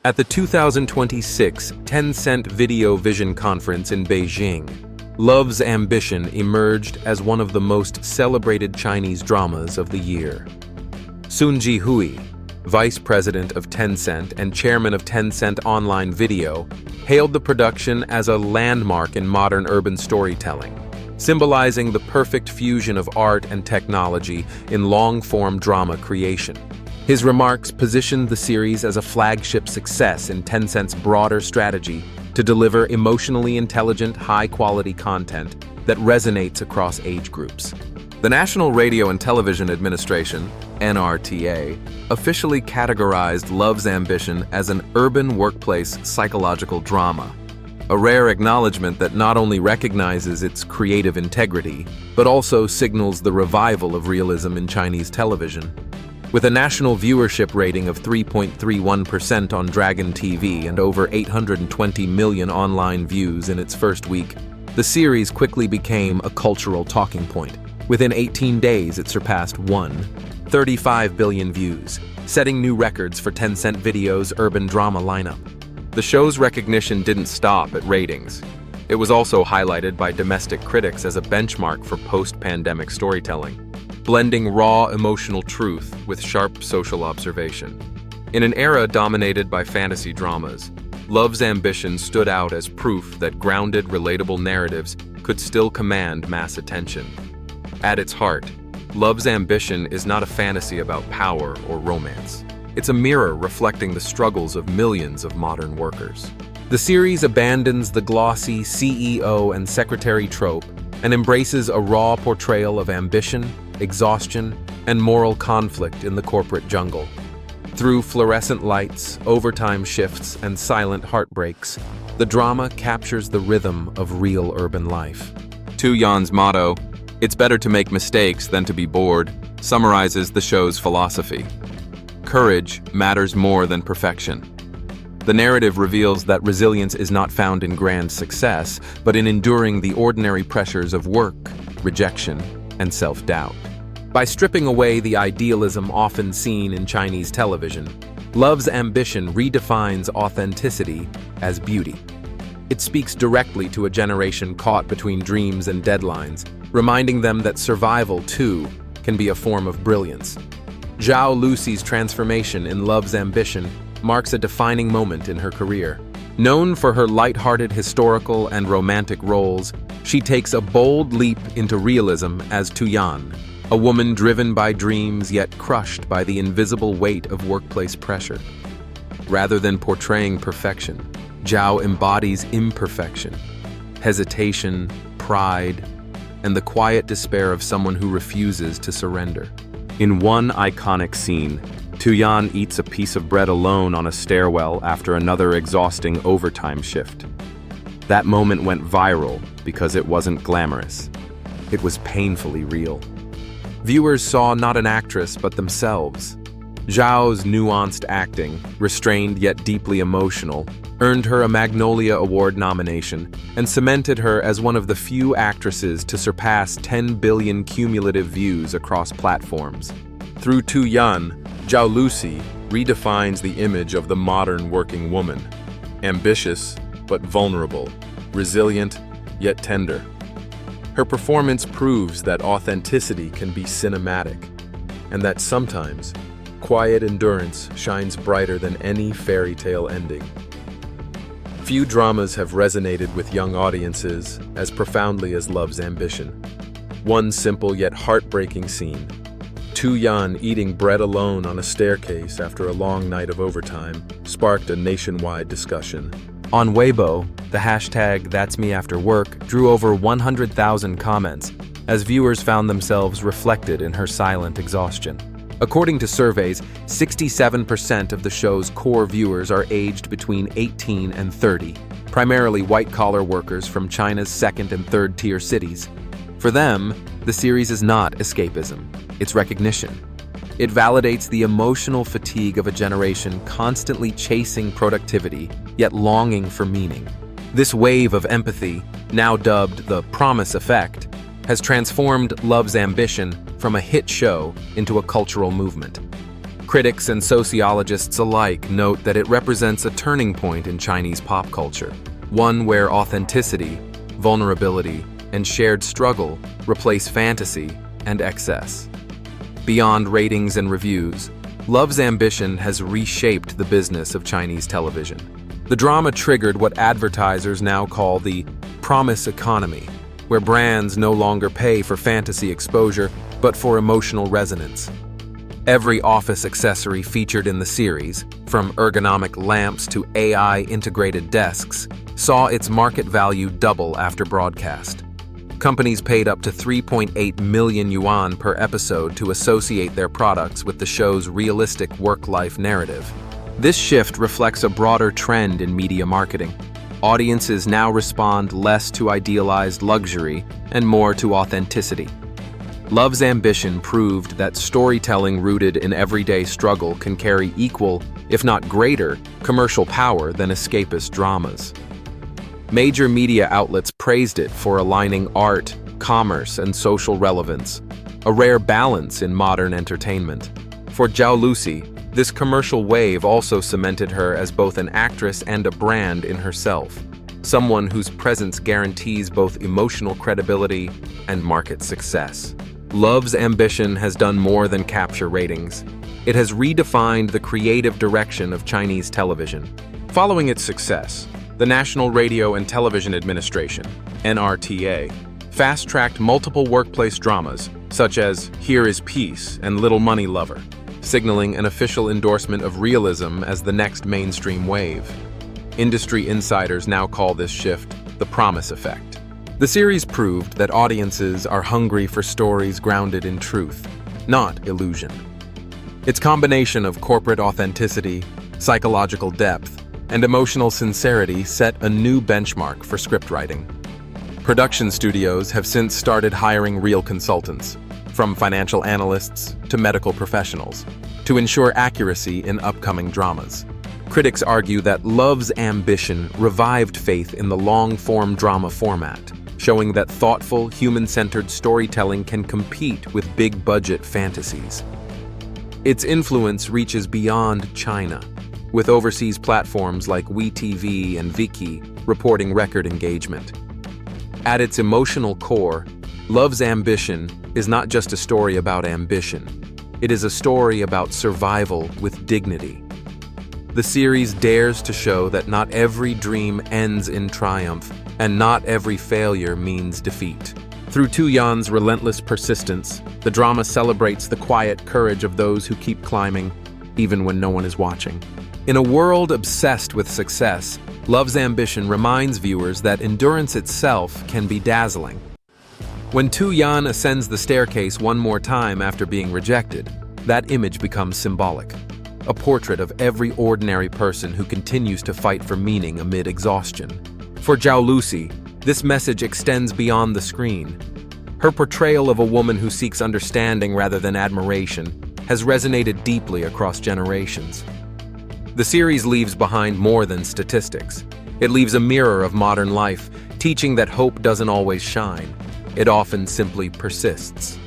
At the 2026 Tencent Video Vision Conference in Beijing, Love's Ambition emerged as one of the most celebrated Chinese dramas of the year. Sun Jihui, vice president of Tencent and chairman of Tencent Online Video, hailed the production as a landmark in modern urban storytelling, symbolizing the perfect fusion of art and technology in long-form drama creation. His remarks positioned the series as a flagship success in Tencent's broader strategy to deliver emotionally intelligent, high-quality content that resonates across age groups. The National Radio and Television Administration, NRTA, officially categorized Love's Ambition as an urban workplace psychological drama, a rare acknowledgement that not only recognizes its creative integrity, but also signals the revival of realism in Chinese television. With a national viewership rating of 3.31% on Dragon TV and over 820 million online views in its first week, the series quickly became a cultural talking point. Within 18 days, it surpassed 35 billion views, setting new records for Tencent Video's urban drama lineup. The show's recognition didn't stop at ratings. It was also highlighted by domestic critics as a benchmark for post-pandemic storytelling, blending raw emotional truth with sharp social observation. In an era dominated by fantasy dramas, Love's Ambition stood out as proof that grounded, relatable narratives could still command mass attention. At its heart, Love's Ambition is not a fantasy about power or romance. It's a mirror reflecting the struggles of millions of modern workers. The series abandons the glossy CEO and secretary trope and embraces a raw portrayal of ambition, exhaustion, and moral conflict in the corporate jungle. Through fluorescent lights, overtime shifts, and silent heartbreaks, the drama captures the rhythm of real urban life. Tu Yan's motto, "It's better to make mistakes than to be bored," summarizes the show's philosophy. Courage matters more than perfection. The narrative reveals that resilience is not found in grand success, but in enduring the ordinary pressures of work, rejection, and self-doubt. By stripping away the idealism often seen in Chinese television, Love's Ambition redefines authenticity as beauty. It speaks directly to a generation caught between dreams and deadlines, reminding them that survival, too, can be a form of brilliance. Zhao Lusi's transformation in Love's Ambition marks a defining moment in her career. Known for her light-hearted historical and romantic roles, she takes a bold leap into realism as Tu Yan, a woman driven by dreams yet crushed by the invisible weight of workplace pressure. Rather than portraying perfection, Zhao embodies imperfection, hesitation, pride, and the quiet despair of someone who refuses to surrender. In one iconic scene, Tu Yan eats a piece of bread alone on a stairwell after another exhausting overtime shift. That moment went viral because it wasn't glamorous. It was painfully real. Viewers saw not an actress but themselves. Zhao's nuanced acting, restrained yet deeply emotional, earned her a Magnolia Award nomination and cemented her as one of the few actresses to surpass 10 billion cumulative views across platforms. Through Tu Yan, Zhao Lusi redefines the image of the modern working woman, ambitious but vulnerable, resilient yet tender. Her performance proves that authenticity can be cinematic, and that sometimes quiet endurance shines brighter than any fairy tale ending. Few dramas have resonated with young audiences as profoundly as Love's Ambition. One simple yet heartbreaking scene, Tu Yan eating bread alone on a staircase after a long night of overtime, sparked a nationwide discussion. On Weibo, the hashtag #That'sMeAfterWork drew over 100,000 comments as viewers found themselves reflected in her silent exhaustion. According to surveys, 67% of the show's core viewers are aged between 18 and 30, primarily white-collar workers from China's second- and third-tier cities. For them, the series is not escapism, it's recognition. It validates the emotional fatigue of a generation constantly chasing productivity, yet longing for meaning. This wave of empathy, now dubbed the promise effect, has transformed Love's Ambition from a hit show into a cultural movement. Critics and sociologists alike note that it represents a turning point in Chinese pop culture, one where authenticity, vulnerability, and shared struggle replace fantasy and excess. Beyond ratings and reviews, Love's Ambition has reshaped the business of Chinese television. The drama triggered what advertisers now call the promise economy, where brands no longer pay for fantasy exposure but for emotional resonance. Every office accessory featured in the series, from ergonomic lamps to AI-integrated desks, saw its market value double after broadcast. Companies paid up to 3.8 million yuan per episode to associate their products with the show's realistic work-life narrative. This shift reflects a broader trend in media marketing. Audiences now respond less to idealized luxury and more to authenticity. Love's Ambition proved that storytelling rooted in everyday struggle can carry equal, if not greater, commercial power than escapist dramas. Major media outlets praised it for aligning art, commerce, and social relevance, a rare balance in modern entertainment. For Zhao Lusi, this commercial wave also cemented her as both an actress and a brand in herself, someone whose presence guarantees both emotional credibility and market success. Love's Ambition has done more than capture ratings. It has redefined the creative direction of Chinese television. Following its success, the National Radio and Television Administration, NRTA, fast-tracked multiple workplace dramas, such as Here is Peace and Little Money Lover, signaling an official endorsement of realism as the next mainstream wave. Industry insiders now call this shift the promise effect. The series proved that audiences are hungry for stories grounded in truth, not illusion. Its combination of corporate authenticity, psychological depth, and emotional sincerity set a new benchmark for scriptwriting. Production studios have since started hiring real consultants, from financial analysts to medical professionals, to ensure accuracy in upcoming dramas. Critics argue that Love's Ambition revived faith in the long-form drama format, showing that thoughtful, human-centered storytelling can compete with big-budget fantasies. Its influence reaches beyond China, with overseas platforms like WeTV and Viki reporting record engagement. At its emotional core, Love's Ambition is not just a story about ambition. It is a story about survival with dignity. The series dares to show that not every dream ends in triumph, and not every failure means defeat. Through Tu Yan's relentless persistence, the drama celebrates the quiet courage of those who keep climbing, even when no one is watching. In a world obsessed with success, Love's Ambition reminds viewers that endurance itself can be dazzling. When Tu Yan ascends the staircase one more time after being rejected, that image becomes symbolic. A portrait of every ordinary person who continues to fight for meaning amid exhaustion. For Zhao Lusi, this message extends beyond the screen. Her portrayal of a woman who seeks understanding rather than admiration has resonated deeply across generations. The series leaves behind more than statistics. It leaves a mirror of modern life, teaching that hope doesn't always shine. It often simply persists.